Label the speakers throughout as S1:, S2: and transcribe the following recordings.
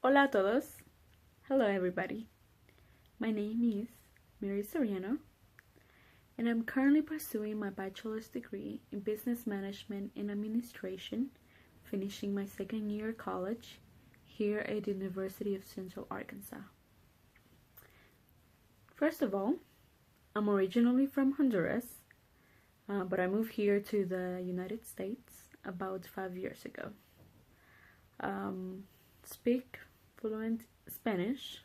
S1: Hola a todos. Hello everybody. My name is Mary Soriano and I'm currently pursuing my bachelor's degree in business management and administration, finishing my second year of college here at the University of Central Arkansas. First of all, I'm originally from Honduras, but I moved here to the United States about 5 years ago. Speak fluent Spanish.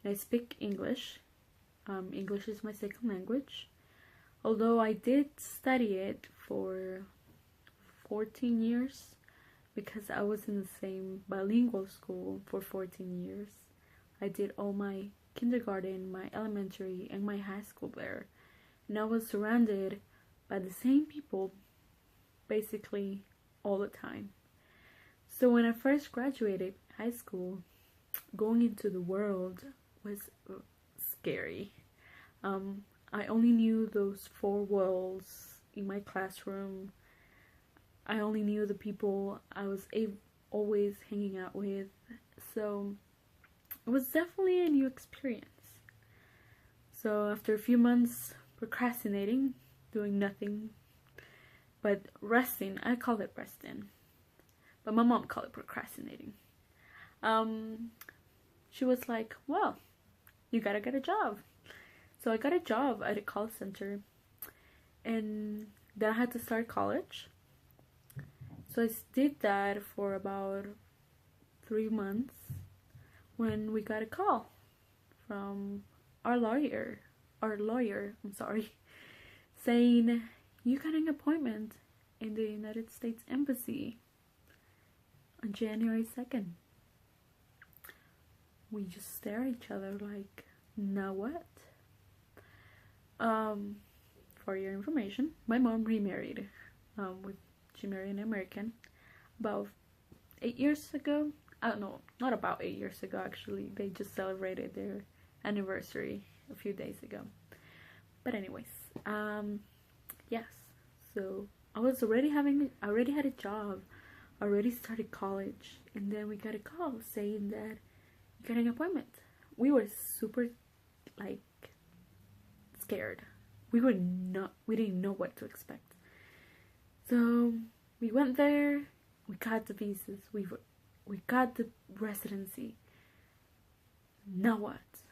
S1: I speak English. English is my second language, although I did study it for 14 years because I was in the same bilingual school for 14 years. I did all my kindergarten, my elementary, and my high school there, and I was surrounded by the same people basically all the time. So when I first graduated high school, going into the world was scary. I only knew those four walls in my classroom. I only knew the people I was always hanging out with. So it was definitely a new experience. So after a few months procrastinating, doing nothing but resting, I call it resting, but my mom called it procrastinating. She was like, well, you gotta get a job. So I got a job at a call center, and then I had to start college. So I did that for about 3 months when we got a call from our lawyer, saying you got an appointment in the United States Embassy on January 2nd. We just stare at each other like, now what? For your information, my mom remarried. She married an American about 8 years ago. No, not about 8 years ago actually. They just celebrated their anniversary a few days ago. But anyways, yes. So I already had a job, already started college, and then we got a call saying that you got an appointment. We were super scared. We didn't know what to expect. So we went there, we got the visas, we got the residency. Now what?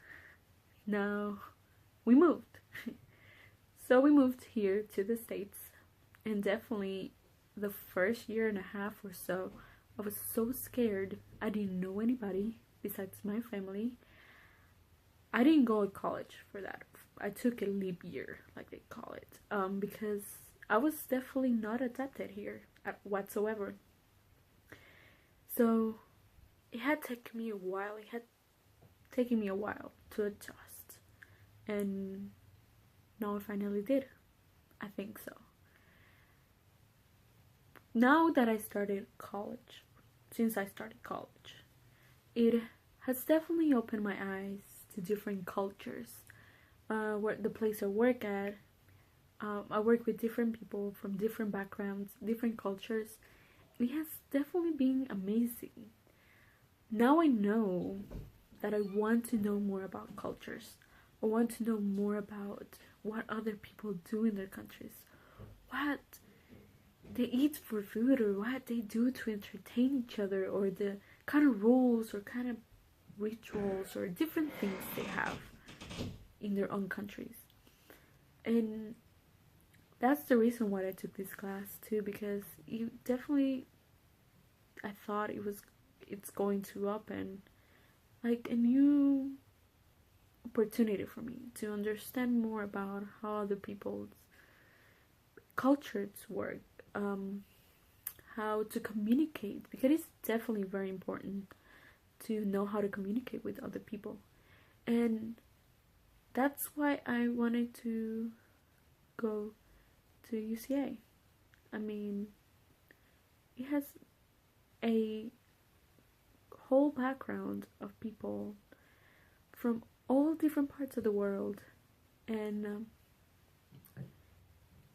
S1: Now we moved. So we moved here to the States, and definitely the first year and a half or so, I was so scared. I didn't know anybody besides my family. I didn't go to college for that. I took a leap year, like they call it, because I was definitely not adapted here whatsoever. So it had taken me a while. It had taken me a while to adjust, and now I finally did. I think so. Now that I started college, since I started college, it has definitely opened my eyes to different cultures. Where the place I work at, I work with different people from different backgrounds, different cultures. It has definitely been amazing. Now I know that I want to know more about cultures. I want to know more about what other people do in their countries, what they eat for food, or what they do to entertain each other, or the kind of rules or kind of rituals or different things they have in their own countries. And that's the reason why I took this class too, because I thought it's going to open like a new opportunity for me to understand more about how other people's cultures work, how to communicate, because it's definitely very important to know how to communicate with other people. And that's why I wanted to go to UCA. I mean, it has a whole background of people from all different parts of the world, and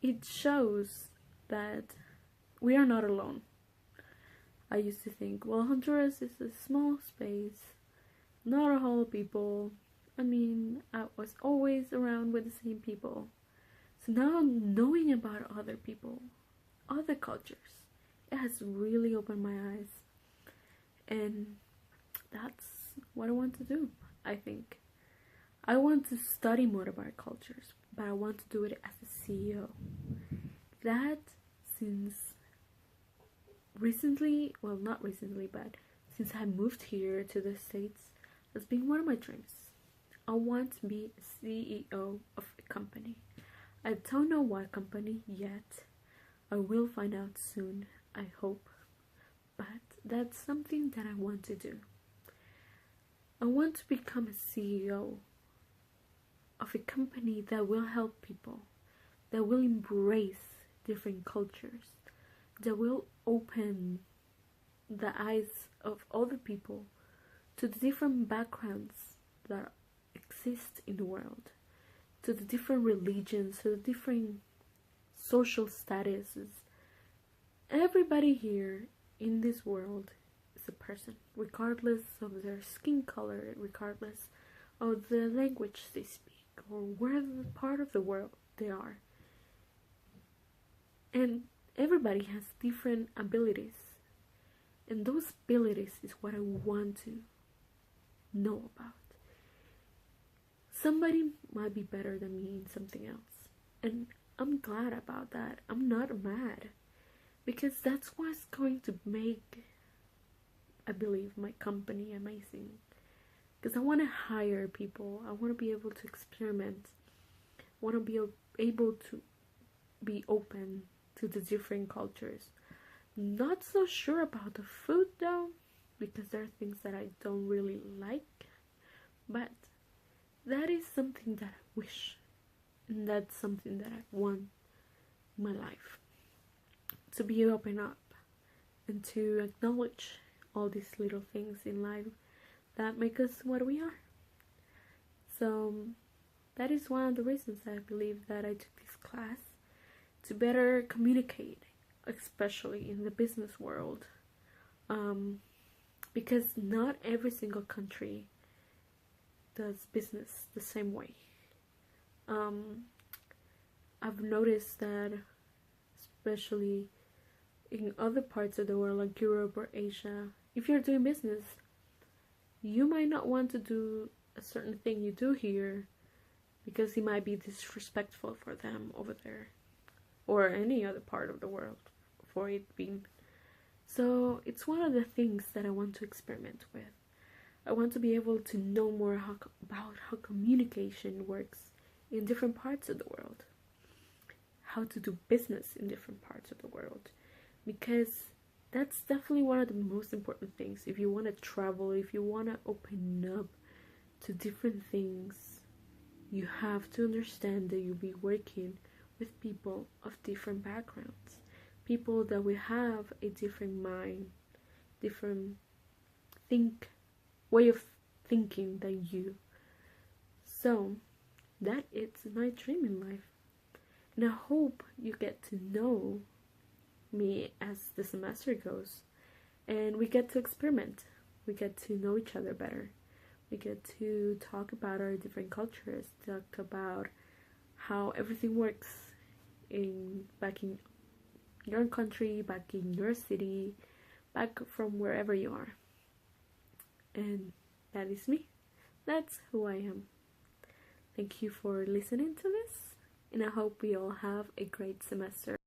S1: it shows that we are not alone. I used to think, well, Honduras is a small space, not a whole people. I mean, I was always around with the same people. So now knowing about other people, other cultures, it has really opened my eyes. And that's what I want to do, I think. I want to study more about cultures, but I want to do it as a CEO. That since recently, well, not recently, but since I moved here to the States, has been one of my dreams. I want to be a CEO of a company. I don't know what company yet. I will find out soon, I hope. But that's something that I want to do. I want to become a CEO of a company that will help people, that will embrace different cultures, that will open the eyes of other people to the different backgrounds that exist in the world, to the different religions, to the different social statuses. Everybody here in this world is a person, regardless of their skin color, regardless of the language they speak, or where part of the world they are. And everybody has different abilities, and those abilities is what I want to know about. Somebody might be better than me in something else, and I'm glad about that. I'm not mad, because that's what's going to make, I believe, my company amazing. Because I want to hire people, I want to be able to experiment, I want to be able to be open to the different cultures. Not so sure about the food though, because there are things that I don't really like, but that is something that I wish, and that's something that I want in my life. To be open up and to acknowledge all these little things in life that make us what we are. So that is one of the reasons I believe that I took this class, to better communicate, especially in the business world, because not every single country does business the same way. I've noticed that, especially in other parts of the world like Europe or Asia, if you're doing business, you might not want to do a certain thing you do here because it might be disrespectful for them over there, or any other part of the world for it being. So it's one of the things that I want to experiment with. I want to be able to know more about how communication works in different parts of the world, how to do business in different parts of the world, because that's definitely one of the most important things. If you want to travel, if you want to open up to different things, you have to understand that you'll be working with people of different backgrounds, people that will have a different mind, different way of thinking than you. So that is my dream in life, and I hope you get to know me as the semester goes, and we get to experiment, we get to know each other better, we get to talk about our different cultures, talk about how everything works back in your country, back in your city, back from wherever you are. And that is me. That's who I am. Thank you for listening to this, and I hope we all have a great semester.